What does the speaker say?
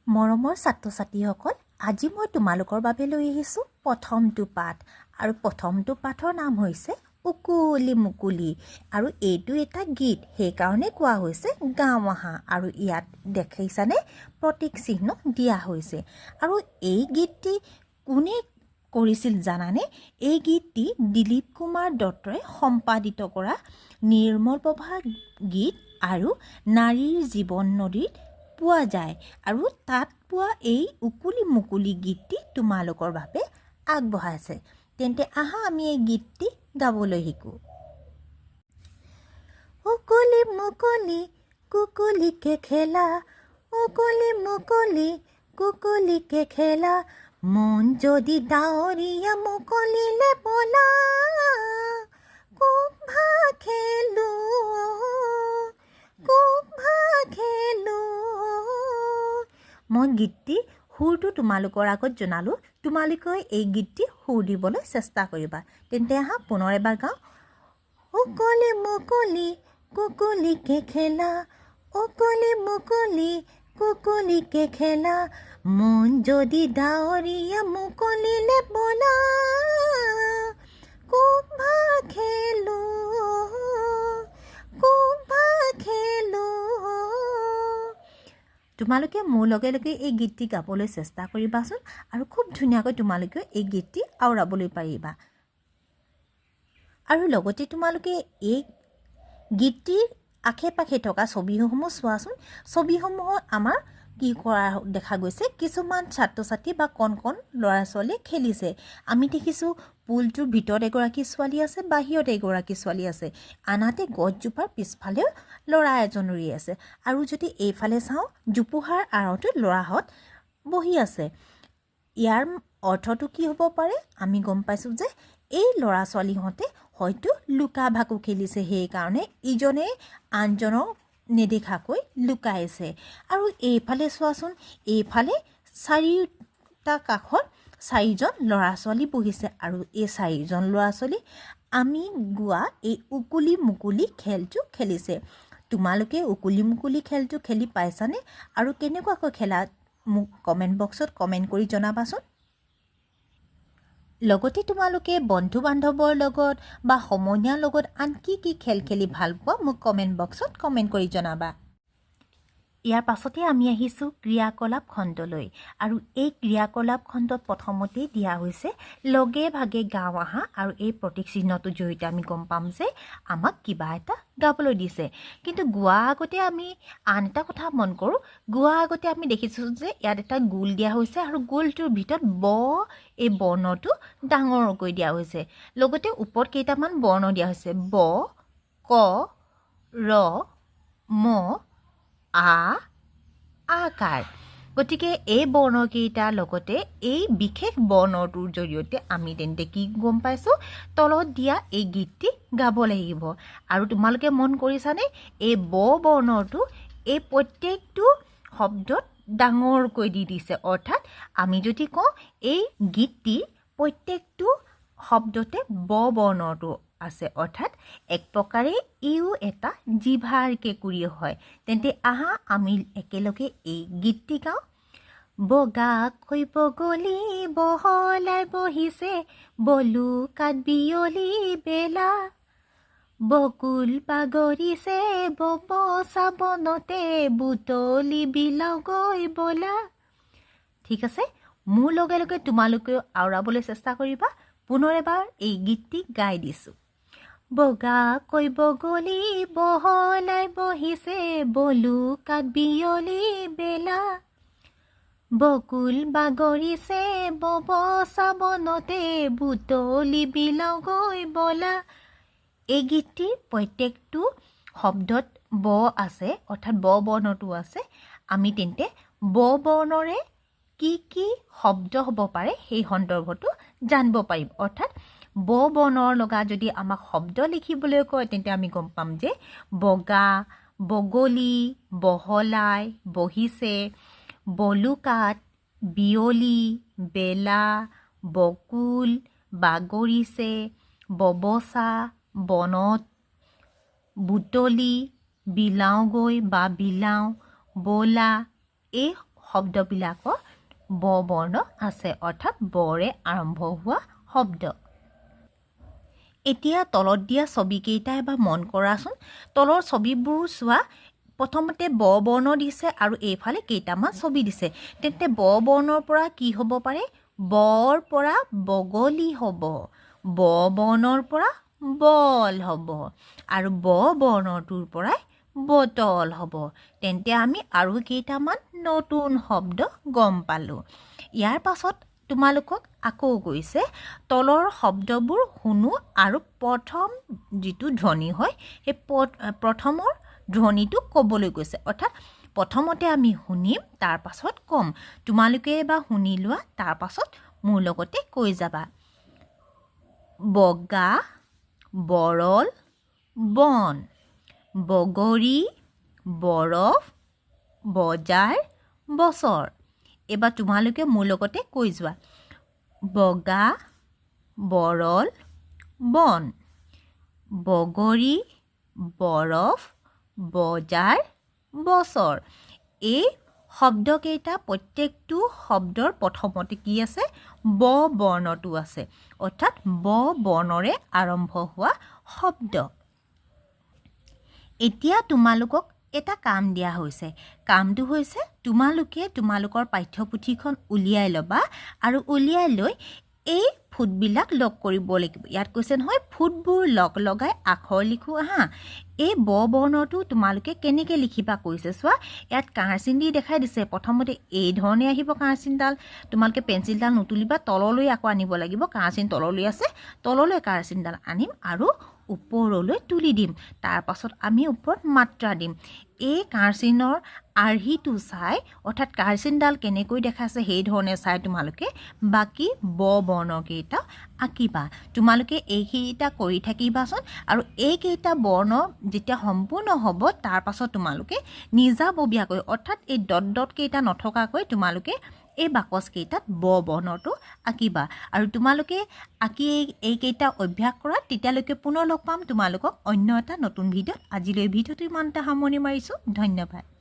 মৰমৰ ছাত্ৰ-ছাত্ৰীসকল, আজি মই তোমালোকৰ বাবে লৈ আহিছোঁ প্ৰথমটো পাঠ আৰু প্ৰথমটো পাঠৰ নাম হৈছে উকুলি মুকুলি আৰু এইটো এটা গীত, সেইকাৰণে কোৱা হৈছে গাঁও আহা আৰু ইয়াত দেখিছানে প্ৰতীক চিহ্ন দিয়া হৈছে। আৰু এই গীতটি কোনে কৰিছিল জানানে? এই গীতটি দিলীপ কুমাৰ দত্তই সম্পাদিত কৰা নিৰ্মল প্ৰভা গীত আৰু নাৰীৰ জীৱন নদীত পোৱা যায় আৰু তাত পোৱা এই উকুলি মুকুলি গীতটি তোমালোকৰ বাবে আগবঢ়াইছে। তেন্তে আহা আমি এই গীতটি গাবলৈ শিকোঁ। উকুলি মুকুলি কুকুলিকে খেলা, উকুলি মুকুলি কুকুলিকে খেলা, মন যদি ডাৱৰীয়া মুকলিলে বলা, কুভা খেলো কুভা খেলো। মই গীতটি সুৰটো তোমালোকৰ আগত জনালোঁ, তোমালোকে এই গীতটি সুৰ দিবলৈ চেষ্টা কৰিবা। তেন্তে আহা পুনৰ এবাৰ গাওঁ। উকুলি মুকুলি কুকুলিকে খেলা, উকুলি মুকুলি কুকুলিকে খেলা, মন যদি ডাৱৰীয়া মুকলিলে বলা, কুভা খেলো কুভা খেলো। তোমালোকে মোৰ লগে লগে এই গীতটি গাবলৈ চেষ্টা কৰিবাচোন আৰু খুব ধুনীয়াকৈ তোমালোকে এই গীতটি আওৰাবলৈ পাৰিবা। আৰু লগতে তোমালোকে এই গীতটিৰ আশে পাশে থকা ছবিসমূহ চোৱাচোন। ছবিসমূহত আমাৰ কি কৰা দেখা গৈছে, কিছুমান ছাত্ৰ ছাত্ৰী বা কণ কণ ল'ৰা ছোৱালীয়ে খেলিছে। আমি দেখিছোঁ পুলটোৰ ভিতৰত এগৰাকী ছোৱালী আছে, বাহিৰত এগৰাকী ছোৱালী আছে, আনহাতে গছজোপাৰ পিছফালেও ল'ৰা এজন ৰৈ আছে। আৰু যদি এইফালে চাওঁ, জোপোহাৰ আঁৰতো ল'ৰাহঁত বহি আছে। ইয়াৰ অৰ্থটো কি হ'ব পাৰে? আমি গম পাইছোঁ যে এই ল'ৰা ছোৱালীহঁতে হয়তো লুকা ভাকু খেলিছে, সেইকাৰণে ইজনে আনজনক নেদেখাকৈ লুকাইছে। আৰু এইফালে চোৱাচোন, এইফালে চাৰিটা কাষত চাৰিজন ল'ৰা ছোৱালী বহিছে আৰু এই চাৰিজন ল'ৰা ছোৱালী আমি গোৱা এই উকুলি মুকুলি খেলটো খেলিছে। তোমালোকে উকুলি মুকুলি খেলটো খেলি পাইছানে? আৰু কেনেকুৱাকৈ খেলা মোক কমেণ্ট বক্সত কমেণ্ট কৰি জনাবাচোন। লগতে তোমালোকে বন্ধু বান্ধৱৰ লগত বা সমনীয়াৰ লগত আন কি কি খেল খেলি ভাল পোৱা মোক কমেণ্ট বক্সত কমেণ্ট কৰি জনাবা। ইয়াৰ পাছতে আমি আহিছোঁ ক্ৰিয়াকলাপ খণ্ডলৈ আৰু এই ক্ৰিয়াকলাপ খণ্ডত প্ৰথমতেই দিয়া হৈছে লগে ভাগে গাঁও আহা আৰু এই প্ৰতীক চিহ্নটোৰ জৰিয়তে আমি গম পাম যে আমাক কিবা এটা গাবলৈ দিছে। কিন্তু গোৱা আগতে আমি আন এটা কথা মন কৰোঁ, গোৱা আগতে আমি দেখিছোঁ যে ইয়াত এটা গোল দিয়া হৈছে আৰু গোলটোৰ ভিতৰত এই বৰ্ণটো ডাঙৰকৈ দিয়া হৈছে। লগতে ওপৰত কেইটামান বৰ্ণ দিয়া হৈছে, ব, ক, ৰ, ম, আকাৰ। গতিকে এই বৰ্ণকেইটাৰ লগতে এই বিশেষ বৰ্ণটোৰ জৰিয়তে আমি তেন্তে কি গম পাইছোঁ, তলত দিয়া এই গীতটি গাব লাগিব। আৰু তোমালোকে মন কৰিছানে, এই ব বৰ্ণটো এই প্ৰত্যেকটো শব্দত ডাঙৰকৈ দি দিছে। অৰ্থাৎ আমি যদি কওঁ এই গীতটিৰ প্ৰত্যেকটো শব্দতে ব বৰ্ণটো আছে, অৰ্থাৎ এক প্ৰকাৰে ইও এটা জিভাৰ কেঁকুৰি হয়। তেন্তে আহা আমি একেলগে এই গীতটি গাওঁ। বগাকৈ বগলী বহলাই বহিছে, বলুকাত বিয়লি বেলা, বকুল বাগৰিছে ববচা বনতে, বুটলি বিলাগৈ বলা। ঠিক আছে, মোৰ লগে লগে তোমালোকেও আওৰাবলৈ চেষ্টা কৰিবা। পুনৰ এবাৰ এই গীতটি গাই দিছোঁ। বগাকৈ বগলী বহলাই বহিছে, বলুকাত বিয়লি বেলা, বকুল বাগৰিছে ববচা বনতে, বুটলি বিলাগৈ বলা। এই গীতটিৰ প্ৰত্যেকটো শব্দত ব আছে, অৰ্থাৎ ব বৰ্ণটো আছে। আমি তেন্তে ব বৰ্ণৰে কি কি শব্দ হ'ব পাৰে সেই সন্দৰ্ভতো জানিব পাৰিম। অৰ্থাৎ ব বৰ্ণৰ লগা যদি আমাক শব্দ লিখিবলৈ কয়, তেন্তে আমি গম পাম যে বগা, বগলী, বহলাই, বহিছে, বলুকাত, বিয়লি, বেলা, বকুল, বাগৰিছে, ববচা, বনত, বুটলি, বিলাওগৈ বা বিলাও, বলা। এই শব্দবিলাকৰ ব বৰ্ণ আছে অৰ্থাৎ বৰে আৰম্ভ হোৱা শব্দ এতিয়া তলত দিয়া ছবিকেইটা এবাৰ মন কৰাচোন তলৰ ছবিবোৰ চোৱা প্ৰথমতে ব বৰ্ণ দিছে আৰু এইফালে কেইটামান ছবি দিছে তেন্তে ব বৰ্ণৰ পৰা কি হ'ব পাৰে বৰ পৰা বগলী হ'ব ব বৰ্ণৰ পৰা বল হ'ব আৰু ব বৰ্ণটোৰ পৰাই বটল হ'ব তেন্তে আমি আৰু কেইটামান নতুন শব্দ গম পালোঁ ইয়াৰ পাছত তোমালোকক আকৌ কৈছে তলৰ শব্দবোৰ শুনো আৰু প্ৰথম যিটো ধ্বনি হয় সেই প্ৰথমৰ ধ্বনিটো ক'বলৈ কৈছে অৰ্থাৎ প্ৰথমতে আমি শুনিম তাৰ পাছত ক'ম তোমালোকে এবাৰ শুনি লোৱা তাৰ পাছত মোৰ লগতে কৈ যাবা বগা বৰল বন বগৰী বৰফ বজাৰ বছৰ এবাৰ তোমালোকে মোৰ লগতে কৈ যোৱা বগা বৰল বন বগৰী বৰফ বজাৰ বছৰ এই শব্দকেইটা প্ৰত্যেকটো শব্দৰ প্ৰথমতে কি আছে ব বৰ্ণটো আছে অৰ্থাৎ ব বৰ্ণৰে আৰম্ভ হোৱা শব্দ এতিয়া তোমালোকক এটা কাম দিয়া হৈছে কামটো হৈছে তোমালোকে তোমালোকৰ পাঠ্যপুথিখন উলিয়াই ল'বা আৰু উলিয়াই লৈ এই ফুটবিলাক লগ কৰিব লাগিব ইয়াত কৈছে নহয় ফুটবোৰ লগ লগাই আখৰ লিখো হা এই ব বৰ্ণটো তোমালোকে কেনেকৈ লিখিবা কৈছে চোৱা ইয়াত কাঁচিন দি দেখাই দিছে প্ৰথমতে এই ধৰণে আহিব কাঁচিনডাল তোমালোকে পেঞ্চিলডাল নুতুলিবা তললৈ আকৌ আনিব লাগিব কাঁচিন তললৈ আছে তললৈ কাঁচিনডাল আনিম আৰু ওপৰলৈ তুলি দিম তাৰ পাছত আমি ওপৰত মাত্ৰা দিম এই কাঁচিনৰ আৰ্হিটো চাই অৰ্থাৎ কাঁচিনডাল কেনেকৈ দেখাইছে সেই ধৰণে চাই তোমালোকে বাকী ব বৰ্ণকেইটা আঁকিবা তোমালোকে এইকেইটা কৰি থাকিবাচোন আৰু এইকেইটা বৰ্ণ যেতিয়া সম্পূৰ্ণ হ'ব তাৰ পাছত তোমালোকে নিজাববীয়াকৈ অৰ্থাৎ এই ডট ডট কেইটা নথকাকৈ তোমালোকে এই বাকচকেইটাত ব বৰ্ণটো আঁকিবা আৰু তোমালোকে আঁকি এইকেইটা অভ্যাস কৰা তেতিয়ালৈকে পুনৰ লগ পাম তোমালোকক অন্য এটা নতুন ভিডিঅ'ত আজিলৈ ভিডিঅ'টো ইমানতে সামৰণি মাৰিছোঁ ধন্যবাদ